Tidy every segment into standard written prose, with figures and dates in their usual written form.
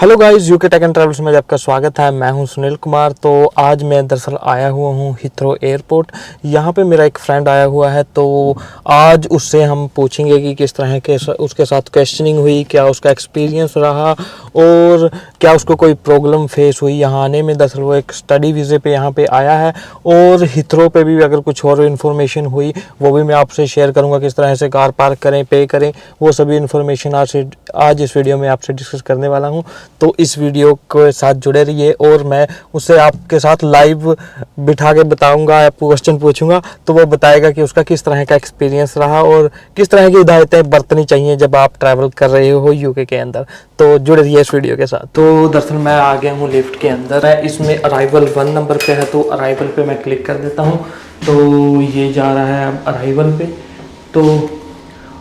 Hello guys, UK Tech and Travels में आपका स्वागत है। मैं हूं सुनील कुमार। तो आज मैं दरअसल आया हुआ हूं हीथ्रो एयरपोर्ट। यहां पे मेरा एक फ्रेंड आया हुआ है, तो आज उससे हम पूछेंगे कि किस तरह के उसके साथ क्वेश्चनिंग हुई, क्या उसका एक्सपीरियंस रहा और क्या उसको कोई प्रॉब्लम फेस हुई यहाँ आने में। दरअसल वो एक स्टडी वीज़े पे यहाँ पे आया है और हीथ्रो पे भी अगर कुछ और इन्फॉर्मेशन हुई वो भी मैं आपसे शेयर करूँगा। किस तरह से कार पार्क करें, पे करें, वो सभी इन्फॉर्मेशन आज इस वीडियो में आपसे डिस्कस करने वाला हूँ। तो इस वीडियो के साथ जुड़े रहिए और मैं उससे आपके साथ लाइव बिठा के बताऊंगा, आपको क्वेश्चन पूछूंगा तो वो बताएगा कि उसका किस तरह का एक्सपीरियंस रहा और किस तरह की हिदायतें बरतनी चाहिए जब आप ट्रैवल कर रहे हो यूके के अंदर। तो जुड़े रहिए इस वीडियो के साथ। तो दरअसल मैं आ गया हूँ लिफ्ट के अंदर है, इसमें अराइवल 1 नंबर पे है, तो अराइवल पे मैं क्लिक कर देता हूँ। तो ये जा रहा है अब अराइवल पे। तो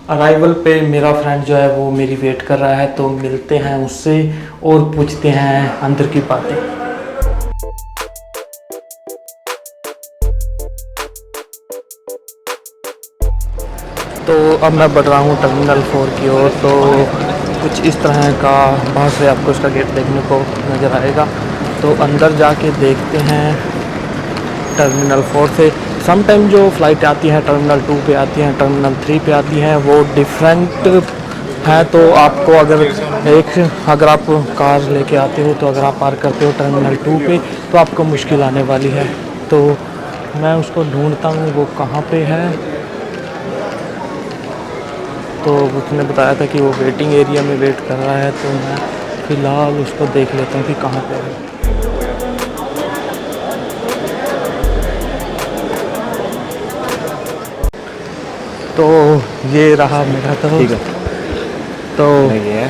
अराइवल पे मेरा फ्रेंड जो है वो मेरी वेट कर रहा है, तो मिलते हैं उससे और पूछते हैं अंदर की बातें। तो अब मैं बढ़ रहा हूँ टर्मिनल 4 की ओर। तो कुछ इस तरह का बाहर से आपको इसका गेट देखने को नज़र आएगा। तो अंदर जाके देखते हैं टर्मिनल 4 से। सम टाइम जो फ़्लाइट आती है टर्मिनल 2 पे आती हैं, टर्मिनल 3 पे आती हैं, वो डिफरेंट है। तो आपको अगर आप कार लेके आते हो, तो अगर आप पार्क करते हो टर्मिनल 2 पे तो आपको मुश्किल आने वाली है। तो मैं उसको ढूंढता हूँ वो कहाँ पे है। तो उसने बताया था कि वो वेटिंग एरिया में वेट कर रहा है, तो मैं फ़िलहाल उसको देख लेता हूँ कि कहाँ पे है। तो ये रहा मेरा तो नहीं है।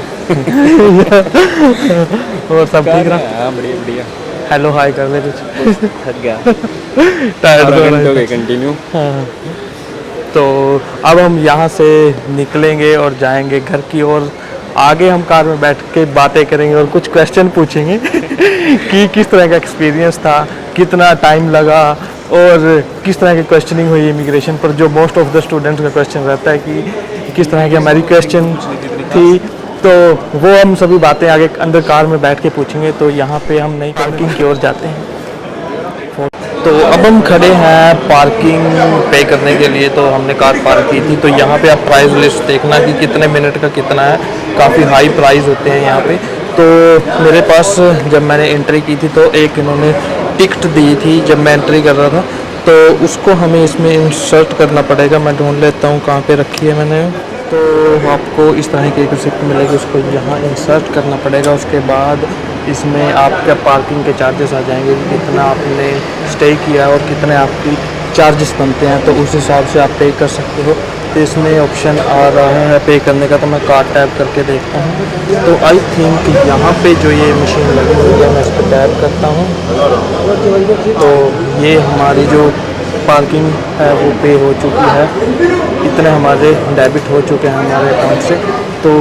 और सब ठीक रहा? हाँ, बढ़िया बढ़िया। हेलो हाय कर ले कुछ। थक गया। टायर्ड हो घंटे हो रहे गए कंटिन्यू। हाँ। तो अब हम यहाँ से निकलेंगे और जाएंगे घर की ओर। आगे हम कार में बैठ के बातें करेंगे और कुछ क्वेश्चन पूछेंगे कि किस तरह का एक्सपीरियंस था, कितना टाइम लगा और किस तरह की क्वेश्चनिंग हुई इमिग्रेशन पर, जो मोस्ट ऑफ द स्टूडेंट्स का क्वेश्चन रहता है कि किस तरह की हमारी क्वेश्चन थी। तो वो हम सभी बातें आगे अंदर कार में बैठ के पूछेंगे। तो यहाँ पे हम नई पार्किंग की ओर जाते हैं। तो अब हम खड़े हैं पार्किंग पे करने के लिए। तो हमने कार पार्क की थी। तो यहाँ पे आप प्राइस लिस्ट देखना कि कितने मिनट का कितना है। काफ़ी हाई प्राइस होते हैं यहाँ पे। तो मेरे पास जब मैंने एंट्री की थी तो एक इन्होंने टिकट दी थी जब मैं एंट्री कर रहा था, तो उसको हमें इसमें इंसर्ट करना पड़ेगा। मैं ढूंढ लेता हूँ कहाँ पे रखी है मैंने। तो आपको इस तरह की एक रिसिप्ट मिलेगी, उसको यहाँ इंसर्ट करना पड़ेगा। उसके बाद इसमें आपका पार्किंग के चार्जेस आ जाएंगे, कितना आपने स्टे किया और कितने आपकी चार्जेस बनते हैं, तो उस हिसाब से आप पे कर सकते हो। तो इसमें ऑप्शन आ रहा है पे करने का, तो मैं कार्ड टैप करके देखता हूँ। तो आई थिंक यहाँ पे जो ये मशीन लगी हुई है, मैं इस पर टैप करता हूँ। तो ये हमारी जो पार्किंग है वो पे हो चुकी है। इतने हमारे डेबिट हो चुके हैं हमारे अकाउंट से। तो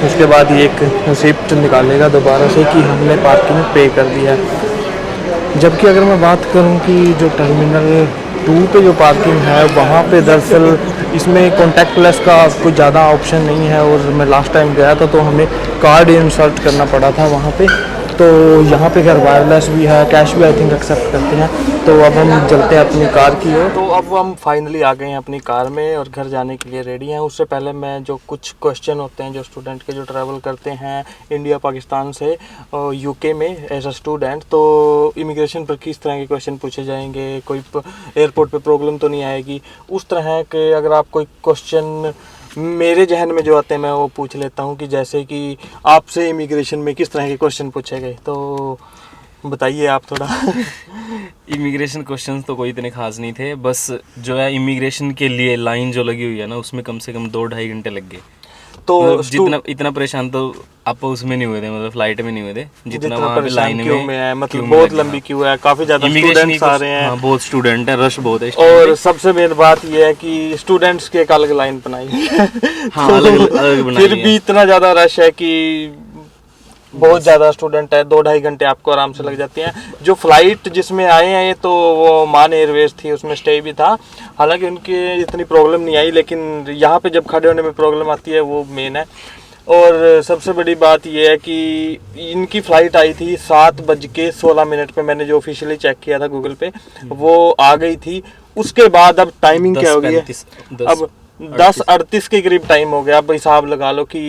उसके बाद ये एक रिसिप्ट निकालेगा दोबारा से कि हमने पार्किंग पे कर दिया है। जबकि अगर मैं बात करूं कि जो टर्मिनल 2 पे जो पार्किंग है वहाँ पे दरअसल इसमें कॉन्टैक्टलेस का कोई ज़्यादा ऑप्शन नहीं है। और मैं लास्ट टाइम गया था तो हमें कार्ड इंसर्ट करना पड़ा था वहाँ पे। तो यहाँ पे खैर वायरलेस भी है, कैश भी आई थिंक एक्सेप्ट करते हैं। तो अब हम चलते हैं अपनी कार की ओर। तो अब हम फाइनली आ गए हैं अपनी कार में और घर जाने के लिए रेडी हैं। उससे पहले मैं जो कुछ क्वेश्चन होते हैं जो स्टूडेंट के जो ट्रैवल करते हैं इंडिया पाकिस्तान से यूके में एज अ स्टूडेंट, तो इमिग्रेशन पर किस तरह के क्वेश्चन पूछे जाएंगे, कोई एयरपोर्ट पे प्रॉब्लम तो नहीं आएगी, उस तरह के अगर आप कोई क्वेश्चन मेरे जहन में जो आते हैं मैं वो पूछ लेता हूँ। कि जैसे कि आपसे इमिग्रेशन में किस तरह के क्वेश्चन पूछे गए, तो बताइए आप थोड़ा। इमिग्रेशन क्वेश्चंस तो कोई इतने खास नहीं थे, बस जो है इमिग्रेशन के लिए लाइन जो लगी हुई है ना, उसमें कम से कम 2-2.5 घंटे लग गए। तो जितना इतना परेशान तो आप उसमें नहीं हुए थे, मतलब फ्लाइट में नहीं हुए थे जितना वहाँ पे लाइन में है। मतलब बहुत लंबी क्यू है, काफी ज्यादा स्टूडेंट्स आ रहे हैं। हाँ, बहुत स्टूडेंट है, रश बहुत है। और सबसे मेन बात यह है कि स्टूडेंट्स की एक अलग लाइन बनाई है। हाँ, अलग बनाई फिर भी इतना ज्यादा रश है कि बहुत ज़्यादा स्टूडेंट है, 2-2.5 घंटे आपको आराम से लग जाती हैं। जो फ्लाइट जिसमें आए हैं ये तो वो मान एयरवेज थी, उसमें स्टे भी था। हालांकि उनकी इतनी प्रॉब्लम नहीं आई, लेकिन यहाँ पे जब खड़े होने में प्रॉब्लम आती है वो मेन है। और सबसे बड़ी बात यह है कि इनकी फ़्लाइट आई थी 7:16 पे, मैंने जो ऑफिशियली चेक किया था गूगल पे, वो आ गई थी। उसके बाद अब टाइमिंग क्या हो गई है, 10:35 अब 10:38 के करीब टाइम हो गया। अब हिसाब लगा लो कि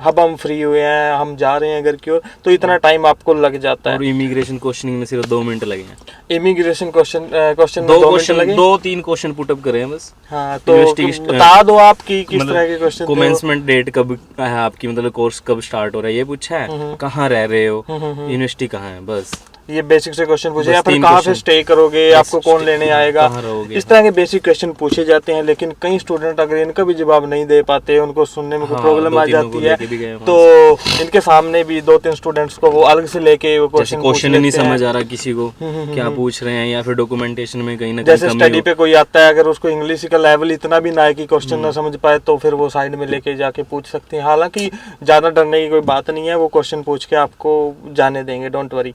अब हम फ्री हुए हैं, हम जा रहे हैं घर की ओर, तो इतना टाइम आपको लग जाता और है। इमिग्रेशन क्वेश्चनिंग में सिर्फ 2 मिनट लगे हैं। इमिग्रेशन क्वेश्चन में 2 2 मिनट क्वेश्चन, लगे। 2-3 क्वेश्चन पुट अप करे हैं बस। हाँ, तो University बता दो आप कि किस तरह के क्वेश्चन थे वो। कमेंसमेंट डेट कब है आपकी, मतलब कोर्स कब स्टार्ट हो रहा है ये पूछा है, कहाँ रह रहे हो, यूनिवर्सिटी कहाँ है, बस ये बेसिक से क्वेश्चन पूछे, बस या फिर 3 कहाँ पे क्वेश्चन। स्टे करोगे, बस आपको कौन लेने आएगा, कहाँ रहोगे। इस तरह के बेसिक क्वेश्चन पूछे जाते हैं। लेकिन कई स्टूडेंट अगर इनका भी जवाब नहीं दे पाते, उनको सुनने में कोई हाँ, प्रॉब्लम आ 2-3 लोगों जाती को है, लेके भी गए वहाँ तो इनके सामने भी 2-3 स्टूडेंट्स को वो अलग से लेके वो जैसे क्वेश्चन पूछ क्वेश्चन ही नहीं लेते हैं। समझ आ रहा किसी को क्या पूछ रहे हैं, या फिर डॉक्यूमेंटेशन में कहीं ना कहीं जैसे कमी स्टडी हो। पे कोई आता है, अगर उसको इंग्लिश का लेवल इतना भी ना है कि क्वेश्चन ना समझ पाए, तो फिर वो साइड में लेके जाके पूछ सकते हैं। हालांकि ज़्यादा डरने की कोई बात नहीं है, वो क्वेश्चन पूछ के आपको जाने देंगे, डोंट वरी।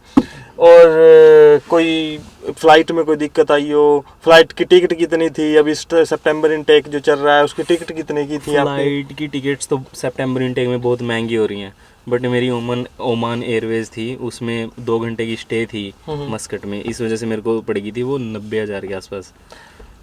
और कोई फ्लाइट में कोई दिक्कत आई हो, फ्लाइट की टिकट कितनी थी, अभी सितंबर इनटेक जो चल रहा है उसकी टिकट कितने की थी आपकी? फ्लाइट की टिकट्स तो सितंबर इनटेक में बहुत महंगी हो रही हैं, बट मेरी ओमान एयरवेज थी, उसमें 2 घंटे की स्टे थी मस्कट में, इस वजह से मेरे को पड़ गई थी वो 90,000 के आसपास।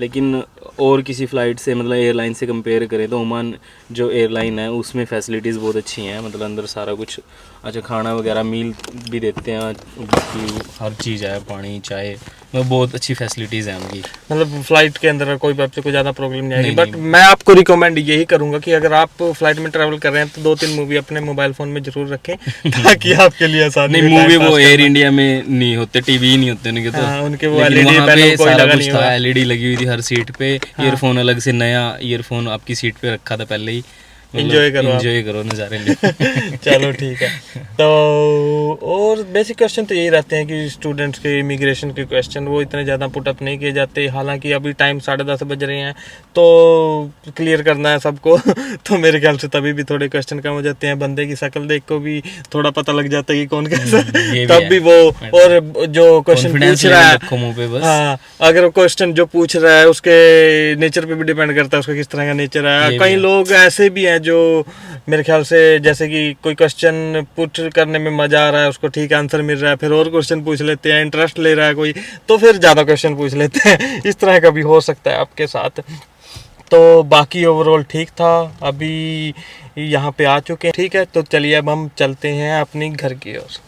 लेकिन और किसी फ़्लाइट से, मतलब एयरलाइन से कंपेयर करें तो ओमान जो एयरलाइन है उसमें फैसिलिटीज़ बहुत अच्छी हैं, मतलब अंदर सारा कुछ अच्छा, खाना वगैरह मील भी देते हैं, बाकी हर चीज़ है, पानी चाय, मतलब बहुत अच्छी फैसिलिटीज़ हैं उनकी। मतलब फ्लाइट के अंदर कोई आपसे कोई ज़्यादा प्रॉब्लम नहीं आएगी। नहीं, बट मैं आपको रिकमेंड यही करूंगा कि अगर आप फ्लाइट में ट्रैवल कर रहे हैं तो 2-3 मूवी अपने मोबाइल फ़ोन में ज़रूर रखें, ताकि आपके लिए आसानी नहीं, हो time मूवी pass वो एयर करना। इंडिया में नहीं होते, टीवी नहीं होते उनके तो। हाँ, उनके वो लेकिन LED वहाँ पैनल पे कोई सारा लगा कुछ नहीं था, हुआ। एलईडी लगी हुई थी हर सीट पे, ईयरफोन अलग से, नया ईयरफोन आपकी सीट पे रखा था पहले ही, Enjoy करो आप। एंजॉय करो, नज़ारे लो। चलो ठीक है। तो और बेसिक क्वेश्चन तो यही रहते हैं कि स्टूडेंट्स के इमिग्रेशन के क्वेश्चन वो इतने ज़्यादा पुटअप नहीं किए जाते। हालांकि अभी टाइम 10:30 बज रहे हैं, तो क्लियर करना है सबको तो मेरे ख्याल से तभी भी थोड़े क्वेश्चन कम हो जाते हैं। बंदे की शक्ल देख को भी थोड़ा पता लग जाता है कि कौन कैसा ये भी तब है। भी वो, और जो क्वेश्चन Confidence पूछ रहा level है, रखो मुंह पे बस। हाँ, अगर क्वेश्चन जो पूछ रहा है उसके नेचर पे भी डिपेंड करता है, उसका किस तरह का नेचर ये है। भी कई है। लोग ऐसे भी हैं जो मेरे ख्याल से, जैसे कि कोई क्वेश्चन पुट करने में मजा आ रहा है, उसको ठीक आंसर मिल रहा है, फिर और क्वेश्चन पूछ लेते हैं, इंटरेस्ट ले रहा है कोई, तो फिर ज़्यादा क्वेश्चन पूछ लेते हैं। इस तरह का भी हो सकता है आपके साथ। तो बाकी ओवरऑल ठीक था, अभी यहाँ पे आ चुके हैं। ठीक है, तो चलिए अब हम चलते हैं अपनी घर की ओर।